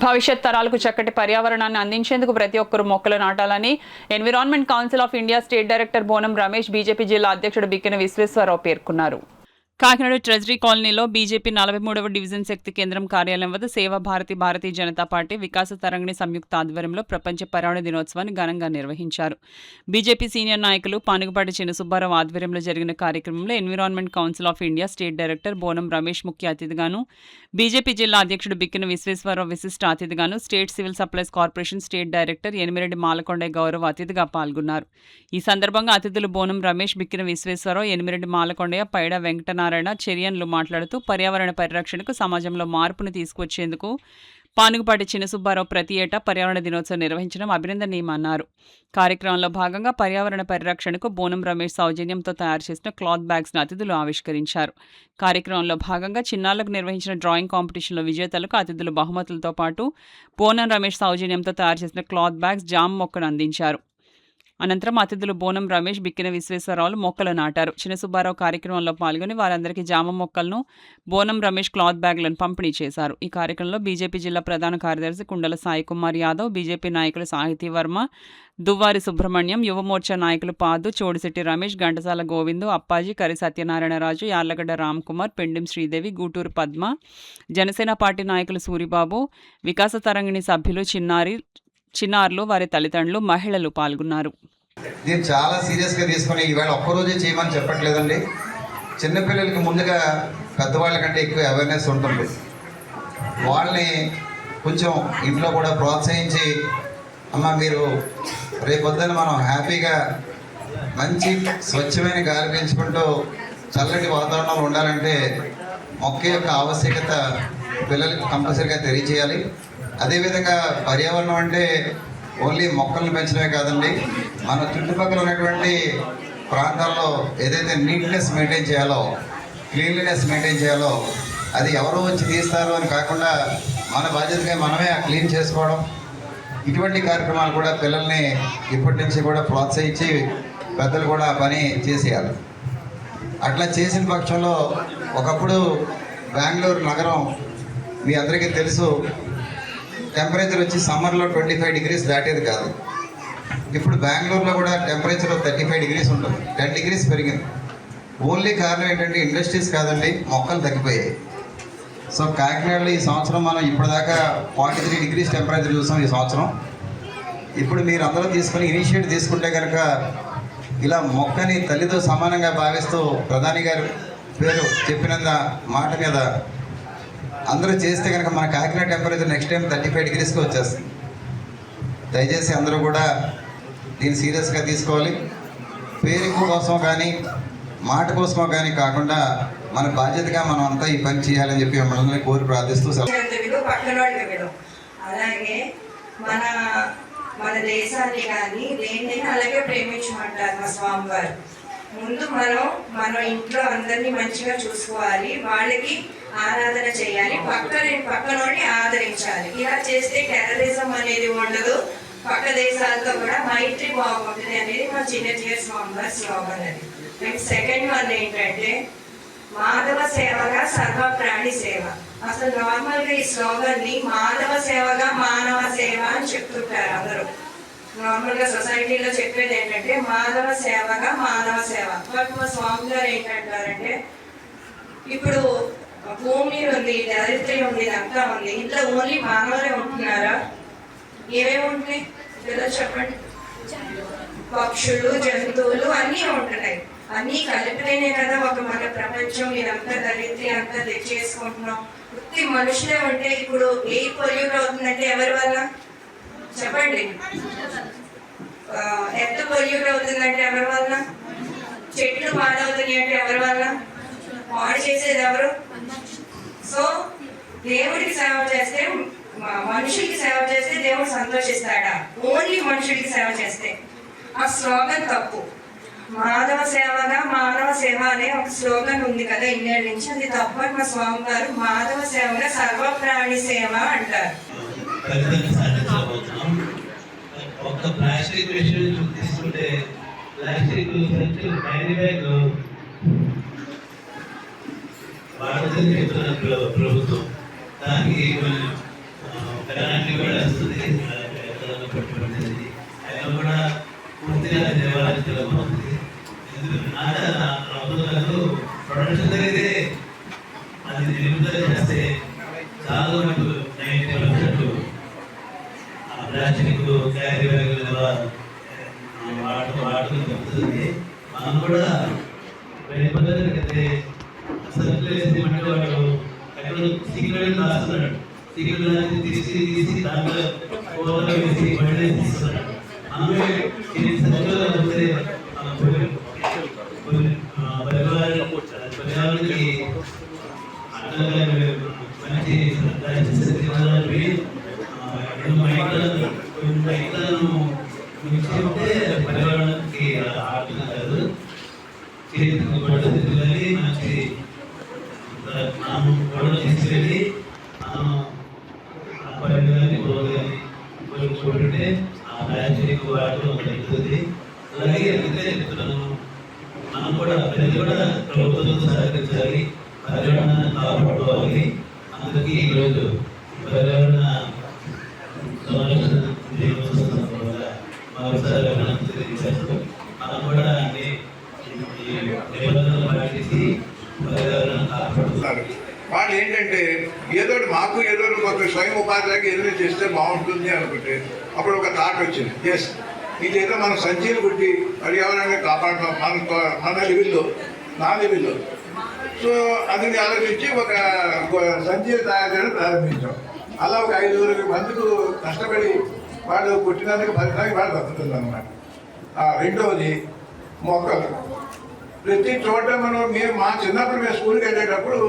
భవిష్యత్ తరాలకు చక్కటి పర్యావరణాన్ని అందించేందుకు ప్రతి ఒక్కరూ మొక్కలు నాటాలని environment council of India state director Bonam Ramesh BJP జిల్లా అధ్యక్షుడు బిక్కిన విశ్వేశ్వరరావు పేర్కొన్నారు. కాకినాడ ట్రెజరీ కాలనీలో బీజేపీ 43వ డివిజన్ శక్తి కేంద్రం కార్యాలయం వద్ద సేవా భారతి భారతీయ జనతా పార్టీ వికాస తరంగిణి సంయుక్త ఆధ్వర్యంలో ప్రపంచ పర్యావరణ దినోత్సవాన్ని ఘనంగా నిర్వహించారు. బీజేపీ సీనియర్ నాయకులు పానుగుపాటి చిన్నసుబ్బారావు ఆధ్వర్యంలో జరిగిన కార్యక్రమంలో environment council of India state director Bonam Ramesh ముఖ్య అతిథిగాను, బీజేపీ జిల్లా అధ్యక్షుడు బిక్కిన విశ్వేశ్వరరావు విశిష్ట అతిథిగాను, state civil supplies corporation state director Enimireddy Malakondaiah గౌరవ అతిథిగా పాల్గొన్నారు. ఈ సందర్భంగా అతిథులు బోనం రమేష్, బిక్కిన విశ్వేశ్వరరావు, ఎనిమిరెడ్డి మాలకొండయ్య, పైడ వెంకటనారాయణ చర్యన్లు మాట్లాడుతూ పర్యావరణ పరిరక్షణకు సమాజంలో మార్పును తీసుకొచ్చేందుకు పానుగుపాటి చిన్నసుబ్బారావు ప్రతి ఏటా పర్యావరణ దినోత్సవం నిర్వహించడం అభినందనీయమన్నారు. కార్యక్రమంలో భాగంగా పర్యావరణ పరిరక్షణకు బోనం రమేష్ సౌజన్యంతో తయారు చేసిన క్లాత్ బ్యాగ్స్ను అతిథులు ఆవిష్కరించారు. కార్యక్రమంలో భాగంగా చిన్నారులకు నిర్వహించిన డ్రాయింగ్ కాంపిటీషన్లో విజేతలకు అతిథులు బహుమతులతో పాటు బోనం రమేష్ సౌజన్యంతో తయారు చేసిన క్లాత్ బ్యాగ్స్, జామ మొక్కను అందించారు. అనంతరం అతిథులు బోనం రమేష్, బిక్కిన విశ్వేశ్వరరావులు మొక్కలు నాటారు. చిన్నసుబ్బారావు కార్యక్రమంలో పాల్గొని వారందరికీ జామ మొక్కలను, బోనం రమేష్ క్లాత్ బ్యాగ్లను పంపిణీ చేశారు. ఈ కార్యక్రమంలో బీజేపీ జిల్లా ప్రధాన కార్యదర్శి కుండల సాయి కుమార్ యాదవ్, బీజేపీ నాయకులు సాహితీ వర్మ, దువ్వారి సుబ్రహ్మణ్యం, యువమోర్చా నాయకులు పాదు, చోడిశెట్టి రమేష్, ఘంటసాల గోవిందు, అప్పాజీ, కరి సత్యనారాయణరాజు, యార్లగడ్డ రామ్కుమార్, పెండిం శ్రీదేవి, గూటూరు పద్మ, జనసేన పార్టీ నాయకులు సూరిబాబు, వికాస తరంగిణి సభ్యులు చిన్నారులు, వారి తల్లిదండ్రులు, మహిళలు పాల్గొన్నారు. దీన్ని చాలా సీరియస్గా తీసుకుని ఈవేళ ఒక్కరోజే చేయమని చెప్పట్లేదండి. చిన్నపిల్లలకి ముందుగా పెద్దవాళ్ళ కంటే ఎక్కువ అవేర్నెస్ ఉంటుంది. వాళ్ళని కొంచెం ఇంట్లో కూడా ప్రోత్సహించి, అమ్మ మీరు రేపొద్దున మనం హ్యాపీగా మంచి స్వచ్ఛమైన గాలి పీల్చుకుంటూ చల్లటి వాతావరణంలో ఉండాలంటే మొక్క యొక్క ఆవశ్యకత పిల్లలకి కంపల్సరీగా తెలియజేయాలి. అదేవిధంగా పర్యావరణం అంటే ఓన్లీ మొక్కలను పెంచడమే కాదండి, మన చుట్టుపక్కల ఉన్నటువంటి ప్రాంతాల్లో ఏదైతే నీట్నెస్ మెయింటైన్ చేయాలో, క్లీన్లీనెస్ మెయింటైన్ చేయాలో అది ఎవరో వచ్చి తీస్తారు అని కాకుండా మన బాధ్యతగా మనమే ఆ క్లీన్ చేసుకోవడం, ఇటువంటి కార్యక్రమాలు కూడా పిల్లల్ని ఇప్పటి నుంచి కూడా ప్రోత్సహించి పెద్దలు కూడా ఆ పని చేసేయాలి. అట్లా చేసిన పక్షంలో ఒకప్పుడు బెంగళూరు నగరం మీ అందరికీ తెలుసు, టెంపరేచర్ వచ్చి సమ్మర్లో 25 degrees దాటేది కాదు. ఇప్పుడు బెంగళూరులో కూడా టెంపరేచర్ 35 degrees ఉంటుంది, 10 degrees పెరిగింది. ఓన్లీ కారణం ఏంటంటే ఇండస్ట్రీస్ కాదండి, మొక్కలు తగ్గిపోయాయి. సో కాకినాడలో ఈ సంవత్సరం మనం ఇప్పటిదాకా 43 degrees టెంపరేచర్ చూసాం ఈ సంవత్సరం. ఇప్పుడు మీరు అందరూ తీసుకుని ఇనిషియేటివ్ తీసుకుంటే కనుక ఇలా మొక్కని తల్లితో సమానంగా భావిస్తూ ప్రధాని గారు పేరు చెప్పినంత మాట మీద అందరూ చేస్తే కనుక మన కాకినాడ టెంపరేచర్ నెక్స్ట్ టైం 35 degreesకి వచ్చేస్తుంది. దయచేసి అందరూ కూడా దీన్ని సీరియస్గా తీసుకోవాలి. పేరు కోసం కానీ మాట కోసమో కానీ కాకుండా మన బాధ్యతగా మనం అంతా ఈ పని చేయాలని చెప్పి మిమ్మల్ని కోరి ప్రార్థిస్తూ అలాగే మన దేశాన్ని కానీ దేన్నైనా అలాగే ప్రేమించమంటారు మా స్వామివారు. ముందు మనం ఇంట్లో అందరినీ మంచిగా చూసుకోవాలి, వాళ్ళకి ఆరాధన చేయాలి, పక్కనోని ఆదరించాలి. ఇలా చేస్తే టెర్రరిజం అనేది ఉండదు, పక్క దేశాలతో కూడా మైత్రి బాగుంటుంది అనేది మా చిన్న స్వామివారి స్లోగన్. అది సెకండ్ వన్ ఏంటంటే మాధవ సేవగా సర్వ ప్రాణి సేవ. అసలు నార్మల్గా ఈ స్లోగన్ ని మాధవ సేవగా మానవ సేవ అని చెప్తుంటారు అందరూ. నార్మల్గా సొసైటీలో చెప్పేది ఏంటంటే మాధవ సేవగా మానవ సేవ. బట్ మా స్వామి గారు ఏంటంటారంటే ఇప్పుడు భూమి ఉంది, దరిద్రం ఉంది, ఇదంతా ఉంది, ఇంట్లో ఓన్లీ మానవులే ఉంటున్నారా? ఏమేమి ఉంటున్నాయి కదా చెప్పండి. పక్షులు, జంతువులు అన్నీ ఉంటున్నాయి. అన్నీ కలిపితేనే కదా ఒక మన ప్రపంచం. ఇదంతా దరిద్రం అంతా తెచ్చేసుకుంటున్నాం. వృత్తి మనుషులే ఉంటే ఇప్పుడు ఎయిర్ పొల్యూట్ అవుతుందంటే ఎవరి వల్ల చెప్పండి? ఎర్త్ పొల్యూట్ అవుతుందంటే ఎవరి వల్ల? చెట్లు పాడవుతున్నాయి అంటే ఎవరి వల్ల? పాడు చేసేది ఎవరు? సో దేవుడికి సేవ చేస్తే, మనుషులకి సేవ చేస్తే దేవుడు సంతోషిస్తాడా? ఓన్లీ మనుషులకి సేవ చేస్తే. ఆ స్లోగన్ తప్పు. మాధవ సేవగా మానవ సేవ అనే ఒక స్లోగన్ ఉంది కదా ఇండియా నుంచి, అది తప్పు అని మా స్వామి గారు మాధవ సేవగా సర్వ ప్రాణి సేవ అంటారు. ఒక ప్లాస్టిక్ విషయం తీసుకుంటే ప్లాస్టిక్ క్యారీ బ్యాగ్ వాడదని చెప్తున్న ప్రభుత్వం, దానికి కరెంట్ కూడా వస్తుంది, పట్టుబడుతుంది. అయినా కూడా పూర్తిగా దేవాలయం బాగుంది. ప్రభుత్వాలు ప్రొడక్షన్ జరిగితే అది నిలుపుదల చేస్తే చాలా మటుకు 90% ఆ ప్లాస్టిక్ క్యారీ బ్యాగుల వాడుతూ తగ్గుతుంది. మనం కూడా పద్ధతి సరుకులు వేసి మట్టి వాడు ఎక్కడ సిగ్నల్ రాస్తున్నాడు, సిగ్నల్ తీసి దాంట్లో కూరలు వేసి మళ్ళీ తీస్తున్నాడు. మనమే సరుకులు వస్తే పర్యావరణకి మంచి పర్యావరణకి ఆటలు కాదు, చేతికి పద్ధతి మంచి మనం గొడవ తీసుకెళ్ళి పర్యావరణాన్ని కొట్టుకుంటే ఆ ప్లాస్టిక్ వాటిలో తగ్గుతుంది. అలాగే అందుకే చెప్తున్నాను, మనం కూడా ప్రజలు కూడా ప్రభుత్వంతో సహకరించాలి, పర్యావరణాన్ని కాపాడుకోవాలి. అందుకే ఈరోజు పర్యావరణ సంరక్షణ దినోత్సవం వల్ల మరోసారి అభినందనలు తెలియజేస్తూ మనం కూడా అన్ని నిబంధనలు పాటించి పర్యావరణాన్ని కాపాడుతున్నారు. వాళ్ళు ఏంటంటే ఏదో మాకు ఏదో ఒక స్వయం ఉపాధిలాగా ఏదైనా చేస్తే బాగుంటుంది అనుకుంటే అప్పుడు ఒక థాట్ వచ్చింది, ఎస్ ఇదేదో మనం సంచీలు కుట్టి పర్యావరణాన్ని కాపాడుతాం మన లెవెల్లో, నా లెవెల్లో. సో అది ఆలోచించి ఒక సంచీలు తయారు చేయడం ప్రారంభించాం. అలా ఒక 5 మందికి కష్టపడి వాళ్ళు పుట్టినందుకు ఫలితానికి వాళ్ళు దక్కుతుంది అన్నమాట. రెండవది మొక్కలు. ప్రతి చోట మేము మా చిన్నప్పుడు మేము స్కూల్కి వెళ్ళేటప్పుడు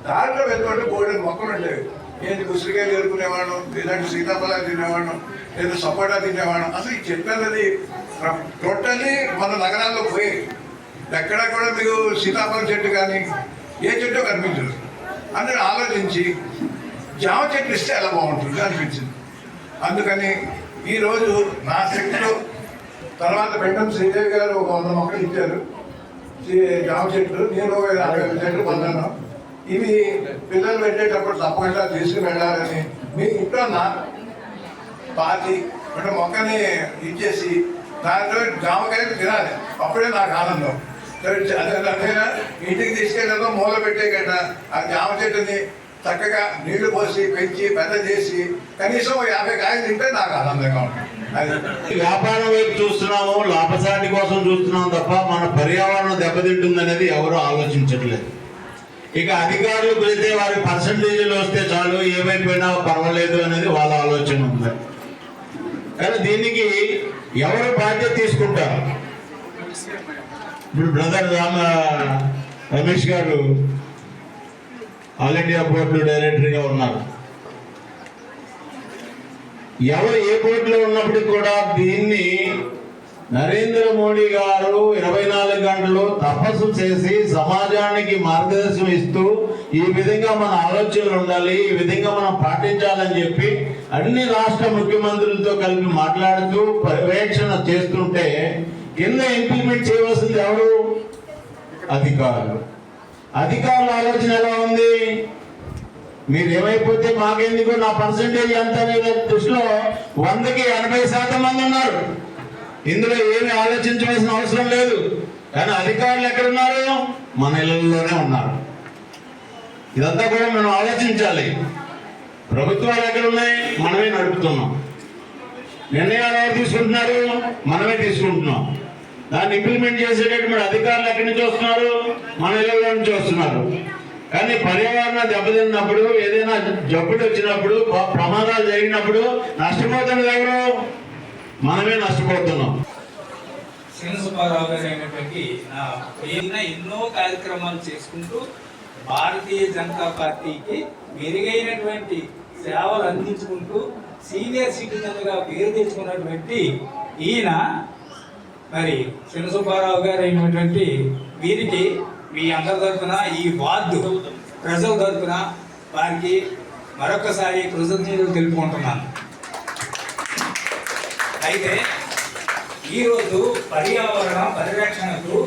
దారిలో వెళ్తుంటే బోర్డు మొక్కలు ఉండేవి. ఏంటి ఉసిరికాయలు ఎదుర్కొనేవాడు, ఇలాంటి సీతాఫలాలు తినేవాడు, లేదా సపోటా తినేవాడు. అసలు ఈ చెట్టు అన్నది టోటల్లీ మన నగరాల్లో పోయి ఎక్కడా కూడా మీకు సీతాఫలం చెట్టు కానీ ఏ చెట్టు కనిపించదు. అందుకని ఆలోచించి జామ చెట్లు ఇస్తే ఎలా బాగుంటుంది అనిపించింది. అందుకని ఈరోజు నా శక్తిలో తర్వాత పెట్టం శ్రీదేవి గారు ఒక 100 మొక్కలు ఇచ్చారు జామ చెట్లు. నేను 50 చెట్లు పొందాను. ఇవి పిల్లలు పెట్టేటప్పుడు తప్పకుండా తీసుకుని వెళ్ళాలని మీ ఇంట్లో పాతి అంటే మొక్కని ఇచ్చేసి దాంట్లో జామకాయలు తినాలి, అప్పుడే నాకు ఆనందం. అదేనా ఇంటికి తీసుకెళ్ళేదో మూల పెట్టే గట్ట ఆ జామ చెట్టుని చక్కగా నీళ్లు పోసి పెంచి పెద్ద చేసి కనీసం 50 కాయలు తింటే నాకు ఆనందంగా ఉంటుంది. వ్యాపారం వైపు చూస్తున్నాము, లాభసాటి కోసం చూస్తున్నాం తప్ప మన పర్యావరణం దెబ్బతింటుందనేది ఎవరు ఆలోచించట్లేదు. ఇక అధికారులకు వెళ్తే వారి పర్సంటేజీలు వస్తే చాలు, ఏమైపోయినా పర్వాలేదు అనేది వాళ్ళ ఆలోచన ఉంది. కానీ దీనికి ఎవరు బాధ్యత తీసుకుంటారు? ఇప్పుడు బ్రదర్ రమేష్ గారు ఆల్ ఇండియా బోర్డు డైరెక్టర్గా ఉన్నారు. ఎవరు ఏ బోర్డులో ఉన్నప్పటికీ కూడా దీన్ని నరేంద్ర మోడీ గారు 24 గంటలు తపస్సు చేసి సమాజానికి మార్గదర్శనం ఇస్తూ ఈ విధంగా మన ఆలోచనలు ఉండాలి, ఈ విధంగా మనం పాటించాలని చెప్పి అన్ని రాష్ట్ర ముఖ్యమంత్రులతో కలిపి మాట్లాడుతూ పర్యవేక్షణ చేస్తుంటే కింద ఇంప్లిమెంట్ చేయవలసింది ఎవరు? అధికారులు. అధికారుల ఆలోచన ఎలా ఉంది? మీరు ఏమైపోతే మాకెందుకు, నా పర్సంటేజ్ ఎంత దృష్టిలో 100కి 80% మంది ఉన్నారు. ఇందులో ఏమి ఆలోచించవలసిన అవసరం లేదు. కానీ అధికారులు ఎక్కడున్నారు? మన ఇళ్లలోనే ఉన్నారు. ఇదంతా కూడా మనం ఆలోచించాలి. ప్రభుత్వాలు ఎక్కడ ఉన్నాయి? మనమే నడుపుతున్నాం. నిర్ణయాలు ఎవరు తీసుకుంటున్నారు? మనమే తీసుకుంటున్నాం. దాన్ని ఇంప్లిమెంట్ చేసేటటువంటి అధికారులు ఎక్కడి నుంచి వస్తున్నారు? మన ఇళ్లలో నుంచి వస్తున్నారు. కానీ పర్యావరణం దెబ్బతిన్నప్పుడు, ఏదైనా జబ్బులు వచ్చినప్పుడు, ప్రమాదాలు జరిగినప్పుడు నష్టపోతున్నది ఎవరు? మనమే నష్టపోతున్నాం. సుబ్బారావు గారు అయినటువంటి ఎన్నో కార్యక్రమాలు చేసుకుంటూ భారతీయ జనతా పార్టీకి మెరుగైనటువంటి సేవలు అందించుకుంటూ సీనియర్ సిటిజన్గా పేరు తెచ్చుకున్నటువంటి ఈయన మరి సుబ్బారావు గారు అయినటువంటి వీరికి మీ అందరి తరఫున, ఈ వార్డు ప్రజల తరఫున వారికి మరొకసారి కృతజ్ఞతలు తెలుపుకుంటున్నాను. అయితే ఈరోజు పర్యావరణ పరిరక్షణకు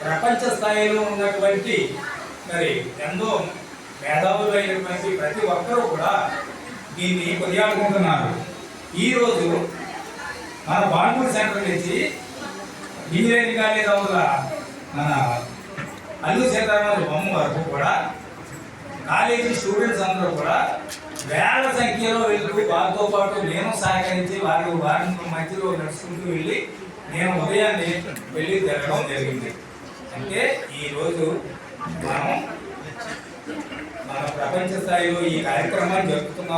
ప్రపంచ స్థాయిలో ఉన్నటువంటి మరి ఎంతో మేధావులైనటువంటి ప్రతి ఒక్కరూ కూడా దీన్ని కొనియాడుకుంటున్నారు. ఈరోజు మన బాన్పూర్ సెంటర్ నుంచి ఇంజనీరింగ్ కాలేజ్ అవుతున్న మన అల్లు సీతారామరాజు బొమ్మ వరకు కూడా కాలేజీ స్టూడెంట్స్ అందరూ కూడా వేల సంఖ్యలో వెళ్తూ వారితో పాటు నేను సహకరించి వారి మధ్యలో నడుచుకుంటూ వెళ్ళి నేను ఉదయాన్నే వెళ్ళి తిరగడం జరిగింది. అంటే ఈరోజు మనం మన ప్రపంచ స్థాయిలో ఈ కార్యక్రమాన్ని జరుపుతున్నాం.